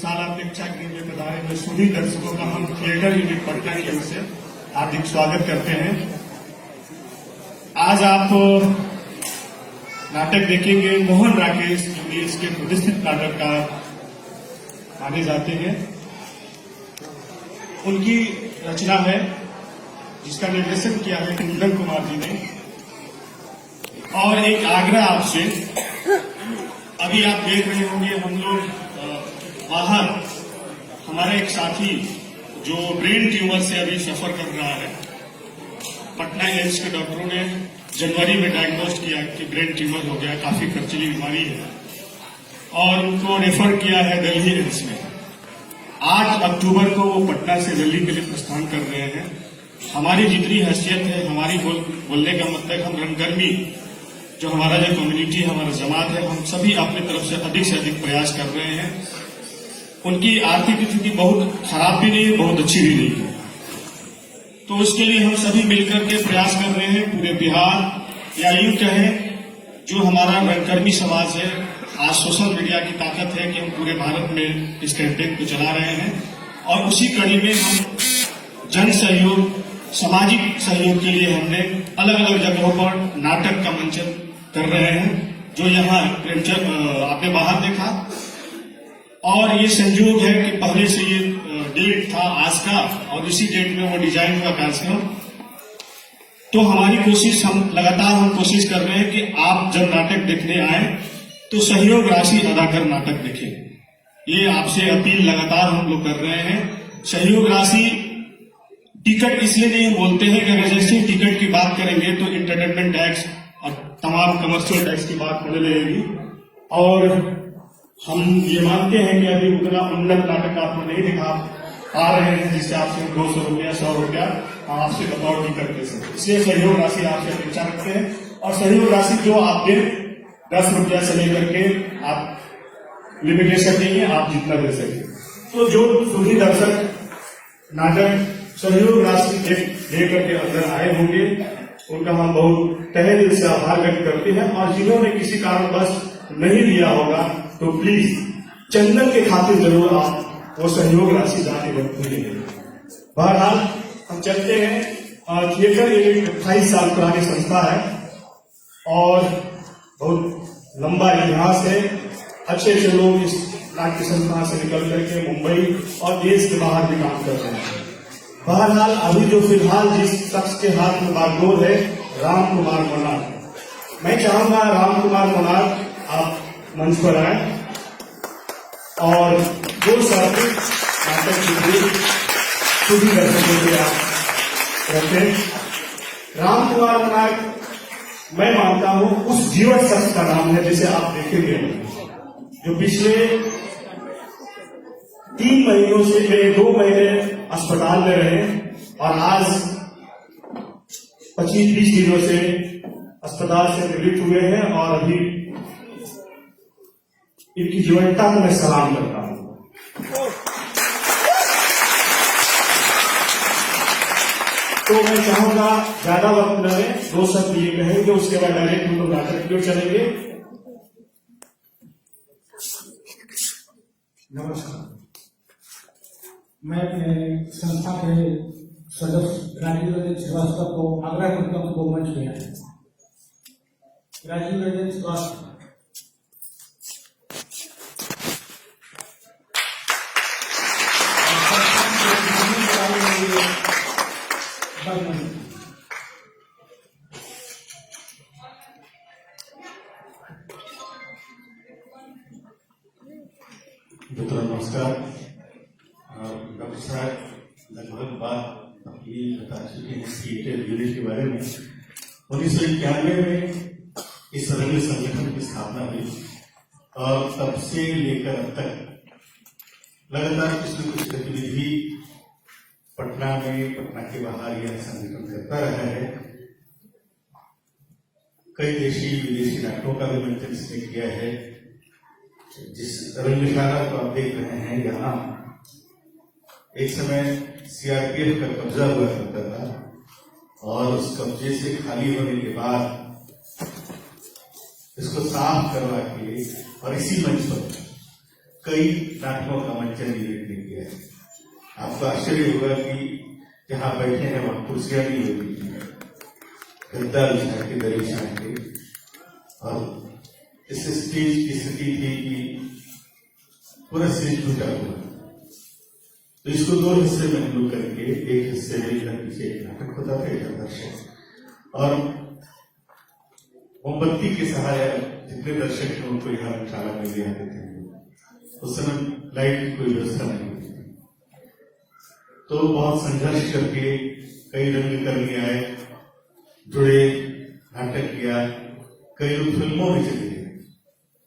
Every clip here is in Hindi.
शाला प्रेक्षागृह में पधारे हुए सभी दर्शकों का हम थिएटर यूनिट पटना की ओर से हार्दिक स्वागत करते हैं। आज आप नाटक देखेंगे मोहन राकेश, जो देश के प्रतिष्ठित नाटककार माने जाते हैं। उनकी रचना है जिसका निर्देशन किया है कुंदन कुमार जी ने। और एक आग्रह आपसे, अभी आप देख रहे होंगे हम लोग बाहर, हमारा एक साथी जो ब्रेन ट्यूमर से अभी सफर कर रहा है, पटना एम्स के डॉक्टरों ने जनवरी में डायग्नोज किया कि ब्रेन ट्यूमर हो गया, काफी खर्चीली बीमारी है और उनको रेफर किया है दिल्ली एम्स में। 8 अक्टूबर को वो पटना से दिल्ली के लिए प्रस्थान कर रहे हैं। हमारी जितनी हैसियत है, हमारी बोलने का मतलब, हम रंगकर्मी जो हमारा जो कम्युनिटी है, हमारा जमात है, हम सभी अपनी तरफ से अधिक प्रयास कर रहे हैं। उनकी आर्थिक स्थिति बहुत खराब भी नहीं है, बहुत अच्छी भी नहीं है, तो उसके लिए हम सभी मिलकर के प्रयास कर रहे हैं। पूरे बिहार या यूं कहें जो हमारा रंगकर्मी समाज है, आज सोशल मीडिया की ताकत है कि हम पूरे भारत में इस कैंपेन को चला रहे हैं और उसी कड़ी में हम जन सहयोग, सामाजिक सहयोग के लिए हमने अलग अलग जगहों पर नाटक का मंचन कर रहे हैं। जो यहाँ आपने बाहर देखा, और ये संयोग है कि पहले से ये डेट था आज का और इसी डेट में वो डिजाइन हुआ कार्यक्रम। तो हमारी कोशिश, हम लगातार कोशिश कर रहे हैं कि आप जब नाटक देखने आए तो सहयोग राशि अदा कर नाटक देखें। ये आपसे अपील लगातार हम लोग कर रहे हैं। सहयोग राशि, टिकट इसलिए नहीं बोलते हैं कि अगर जैसे टिकट की बात करेंगे तो इंटरटेनमेंट टैक्स और तमाम कमर्शियल टैक्स की बात होने लगेगी, और हम ये मानते हैं कि अभी उतना उन्नत नाटक आपको नहीं दिखा पा रहे हैं जिससे आपसे 200 रुपया 100 रुपया आपसे बतौर टिकट दे सकते। इसलिए सहयोग राशि आपसे अपेक्षा रखते हैं और सहयोग राशि जो आप दें 10 रुपया से लेकर के आप लिमिटेशन नहीं है, आप जितना दे सकें। तो जो सभी दर्शक नाटक सहयोग राशि लेकर के अंदर आए होंगे, उनका हम बहुत तहे दिल से आभार व्यक्त करते हैं। और जिन्होंने किसी कारणवश नहीं लिया होगा तो प्लीज चंदन के खातिर जरूर आप वो सहयोग राशि जाने वक्त भूलेंगे। बहरहाल हम चलते हैं। थिएटर एक 28 साल पुरानी संस्था है और बहुत लंबा इतिहास है। अच्छे लोग इस नाट्य संस्था से निकल करके मुंबई और देश के बाहर भी काम कर रहे हैं। बहरहाल अभी जो फिलहाल जिस शख्स के हाथ में बागडोर है, राम कुमार मोनार्क। मैं चाहूंगा राम कुमार मोनार्क आप मंच पर आए और जो सार्थिक नाटक की सभी दर्शकों के आप रखें। राम कुमार मोनार्क मैं मानता हूं उस जीवन शख्स का नाम है जिसे आप देखेंगे, जो पिछले 3 महीनों से 2 महीने अस्पताल में रहे और आज 25-20 दिनों से अस्पताल से निवृत्त हुए हैं। और अभी इनकी जीवनता को मैं सलाम करता हूं। तो मैं चाहूंगा ज्यादा वक्त न लें, 2 शब्द ये कहेंगे, उसके बाद डायरेक्ट हम लोग नाटक की ओर चलेंगे। नमस्कार, मैं संस्था के सदस्य राजीव रंजन श्रीवास्तव को आग्रह करता हूं को मंच में आए। राजीव रंजन श्रीवास्तव। नमस्कार। डॉक्टर साहब लगभग बात अपनी बता चुके हैं थिएटर यूनिट के बारे में। 1991 में इस रंग संगठन की स्थापना हुई और तब से लेकर अब तक लगातार कुछ न कुछ गतिविधि पटना में, पटना के बाहर यह संगठन करता रहा है। कई देशी विदेशी नाटकों का भी मंचन इसने किया है। जिस रंगशाला को आप देख रहे हैं, यहाँ एक समय सीआरपीएफ का कब्जा हुआ करता था और उस कब्जे से खाली होने के बाद इसको साफ करवा के और इसी मंच पर कई नाटकों का मंचन ने किया है। आपको आश्चर्य होगा कि जहां बैठे हैं वहां कुर्सियां नहीं होती थी, गद्दा बिछा के दरी बिछा के, और इस स्टेज की स्थिति थी कि पूरा स्टेज टूटा हुआ। तो इसको दो हिस्से में हम लोग करके, एक हिस्से में इधर पीछे एक नाटक होता था, इधर दर्शक, और मोमबत्ती के सहारे जितने दर्शक थे उनको यहाँ बिठाला में ले आते थे। उस समय लाइट की कोई व्यवस्था नहीं होती थी, तो बहुत संघर्ष करके कई रंगकर्मी आए, जुड़े, नाटक किया, कई लोग फिल्मों में चले गए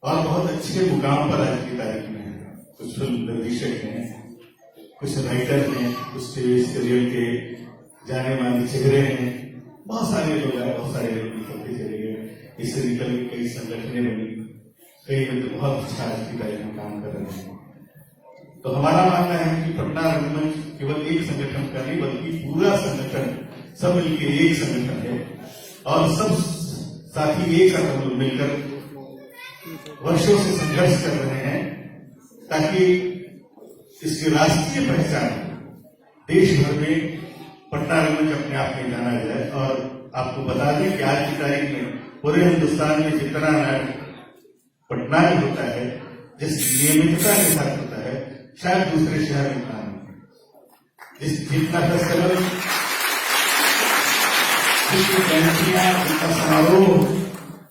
और बहुत अच्छे मुकाम पर आज की तारीख में है। कुछ फिल्म निर्देशक हैं, कुछ राइटर हैं, कुछ टीवी सीरियल के जाने माने चेहरे हैं, बहुत सारे लोग आए, बहुत सारे लोग निकलते चले गए। इससे निकल के कई संगठनें बनी, कई लोग बहुत अच्छा आज की तारीख में काम कर रहे हैं। तो हमारा मानना है कि पटना रंगमंच केवल एक संगठन का नहीं बल्कि पूरा संगठन, सब मिलकर एक संगठन है और सब साथी एक साथ हम लोग मिलकर वर्षों से संघर्ष कर रहे हैं ताकि इसकी राष्ट्रीय पहचान देश भर में पटना रंगमंच अपने आप में जाना जाए। और आपको बता दें कि आज की तारीख में पूरे हिंदुस्तान में जितना नाटक पटना में होता है, जिस नियमितता के साथ होता है, शायद दूसरे शहर में काम नहीं। जितना फेस्टिवल, जितना समारोह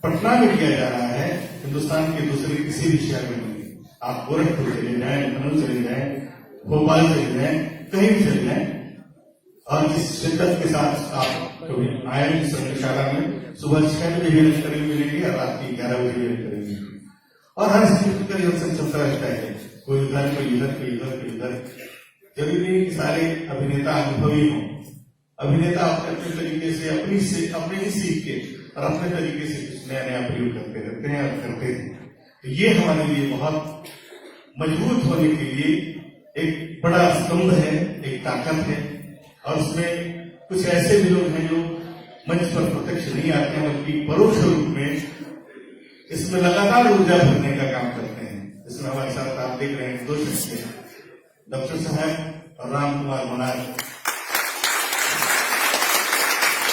पटना में किया जा रहा है, हिंदुस्तान के दूसरे किसी भी शहर में नहीं। आप गोरखपुर चले जाएं, लखनऊ चले जाएं, भोपाल चले जाएं, कहीं भी चले जाएं, और जिस शिद्दत के साथ आप कभी आए इस संगशाला में, सुबह 6 बजे भी रंगकर्मी मिलेंगे और रात के 11 बजे भी रंगकर्मी मिलेंगे, और हर स्थिति का रिहर्सल चलता रहता है, कोई उधर कोई इधर कोई इधर कोई इधर। जरूरी नहीं कि सारे अभिनेता अनुभवी हों, अभिनेता अपने तरीके से अपने ही सीख के और अपने तरीके से कुछ नया नया प्रयोग करते रहते हैं और करते थे। तो ये हमारे लिए बहुत मजबूत होने के लिए एक बड़ा स्तंभ है, एक ताकत है। और उसमें कुछ ऐसे भी लोग हैं जो मंच पर प्रत्यक्ष नहीं आते हैं बल्कि परोक्ष रूप में इसमें लगातार ऊर्जा भरने का काम करते हैं। इसमें हमारे साथ आप देख रहे हैं 2 शख्स हैं, डॉक्टर साहब और राम कुमार मनार।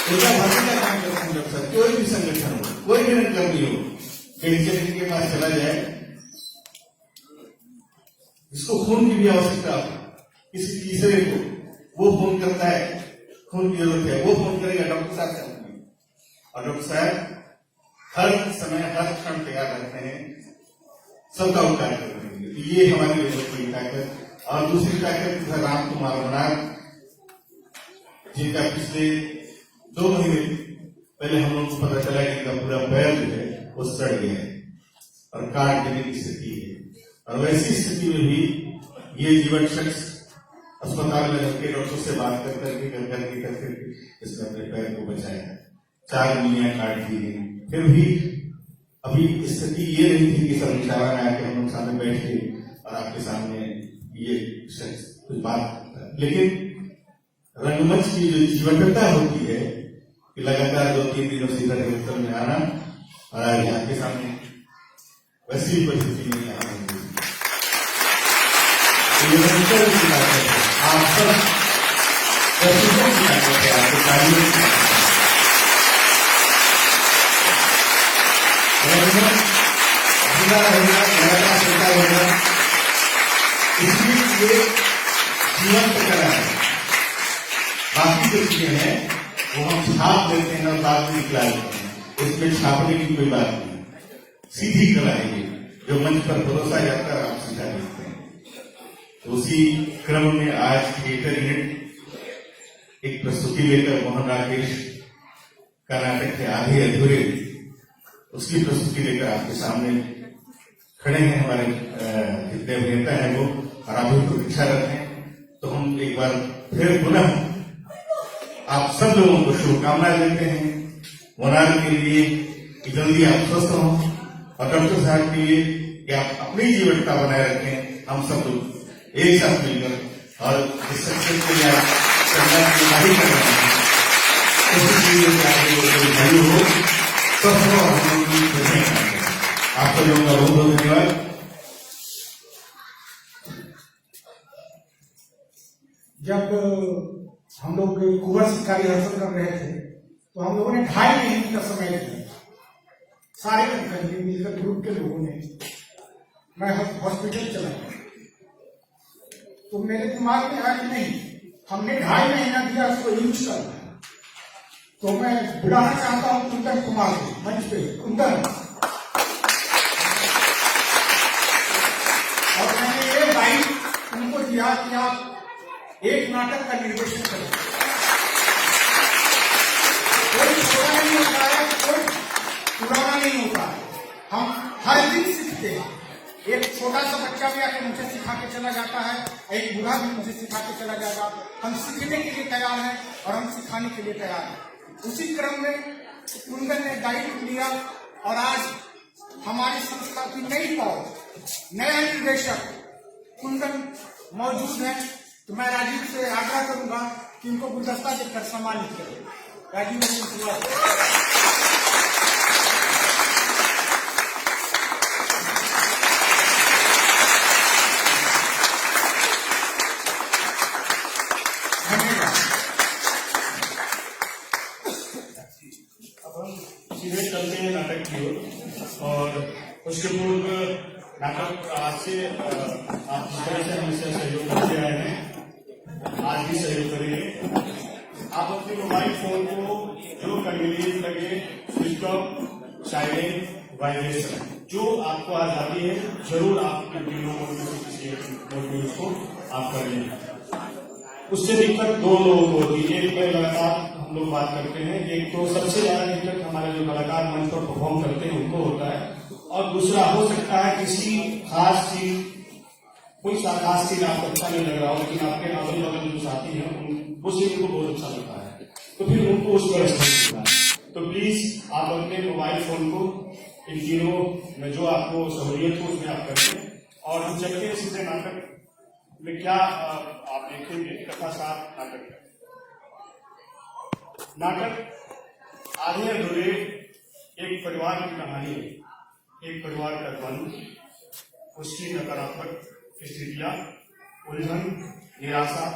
ऊर्जा भरने का काम करते हैं डॉक्टर साहब। कोई भी संगठन हो, कोई भी रंगकर्मी हो, कहीं के पास चला जाए, जिसको खून की भी आवश्यकता हो, किसी तीसरे को वो फोन करता है, खून की जरूरत है, वो फोन करेगा डॉक्टर साहब से, और डॉक्टर साहब हर समय हर क्षण तैयार रहते हैं सबका उपकार करने के लिए। ये हमारे लिए बहुत बड़ी ताकत। और दूसरी ताकत है राम कुमार मनार, जिनका पिछले 2 महीने पहले हम लोगों को पता चला कि इनका पूरा पैर जो है वो सड़ गया है और काट देने की स्थिति है। और वैसी स्थिति में भी ये जीवन शख्स अस्पताल में रख के डॉक्टर से बात करके इसने अपने पैर को बचाया। 4 उंगलियां काट दी गई, फिर भी अभी स्थिति ये नहीं थी कि सब इशारा में आके हम लोग सामने बैठ के और आपके सामने ये शख्स कुछ बात करता है। लेकिन रंगमंच की जो जीवंतता होती है कि लगातार 2-3 दिनों से इधर रिहर्सल में आना और आज आपके सामने वैसी परिस्थिति में आना, आप सब दर्शकों की ताकत है, आपके कार्यों की ताकत है, जिला रहेगा, लगातार चलता रहेगा। इसलिए ये जीवंत कला है। बाकी जो चीजें हैं वो हम छाप देते हैं और बाद में निकला देते हैं, इसमें छापने की कोई बात नहीं। सीधी कला है ये, जो मंच पर भरोसा जाता है आप सीधा देखते हैं। उसी क्रम में आज थिएटर यूनिट एक प्रस्तुति लेकर मोहन राकेश का नाटक है आधे अधूरे, उसकी प्रस्तुति लेकर आपके सामने खड़े हैं। हमारे जितने अभिनेता हैं वो और आप भी प्रतीक्षारत हैं। तो हम एक बार फिर पुनः आप सब लोगों को शुभकामनाएं देते हैं मोनाल के लिए कि जल्दी आप स्वस्थ हों, और डॉक्टर साहब के लिए कि आप अपनी जीवनता बनाए रखें। हम सब लोग एक साथ मिलकर और इस सक्सेस के लिए संघर्ष की लड़ाई कर रहे हैं, कोशिश कीजिए कि आपके भाई हो स्वस्थ हो। आप सब लोगों का बहुत बहुत धन्यवाद। जब हम लोग कुंवर सिंह का रिहर्सल कर रहे थे तो हम लोगों ने 2.5 महीने का समय लिया, सारे अधिकारी मिलकर ग्रुप के लोगों ने। मैं हॉस्पिटल चला गया तो मेरे दिमाग में आया कि नहीं, हमने 2.5 महीना दिया उसको यूज करना है, तो मैं बुलाना चाहता हूँ कुंदन कुमार को मंच पे। कुंदन, और मैंने ये दायित्व उनको दिया कि आप एक नाटक का निर्देशन करें। कोई छोटा नहीं होता है, कोई पुराना नहीं होता है, हम हर दिन सीखते हैं। एक छोटा सा बच्चा भी आके मुझे सिखा के चला जाता है, एक बूढ़ा भी मुझे सिखा के चला जाएगा। हम सीखने के लिए तैयार हैं और हम सिखाने के लिए तैयार हैं। उसी क्रम में कुंदन ने दायित्व लिया और आज हमारी संस्था की नई पौध, नया निर्देशक कुंदन मौजूद है। तो मैं राजीव से आग्रह करूंगा कि उनको गुलदस्ता देकर सम्मानित करें। राजीव सीधे चलते हैं नाटक की ओर। और उसके पूर्व नाटक आज से आप जिस तरह से हमसे सहयोग करते आए हैं, आज भी सहयोग करिए। आप अपने मोबाइल फोन को जो कन्वीनियंट लगे, स्विच ऑफ, साइलेंट, वाइब्रेशन, जो आपको आजादी है, जरूर आप किसी को आप कर लें। उससे दिक्कत 2 लोगों को होती है। एक लगातार हम लोग बात करते हैं, एक तो सबसे ज्यादा दिक्कत हमारे जो कलाकार मंच पर परफॉर्म करते हैं उनको होता है, और दूसरा हो सकता है किसी खास चीज, कोई खास चीज आपको अच्छा नहीं लग रहा हो, लेकिन आपके अगल बगल जो साथी हैं वो चीज उनको बहुत अच्छा लगता है, तो फिर उनको उस तरह से होता है। तो प्लीज आप अपने मोबाइल फोन को इन तीनों में जो आपको सहूलियत हो उसमें आप करें। और हम चलते हैं सीधे नाटक में। क्या आप देखेंगे, कथा साथ नाटक आधे अधूरे एक परिवार की कहानी है, एक परिवार का द्वंद, उसकी नकारात्मक स्थितियां, उलझन, निराशा,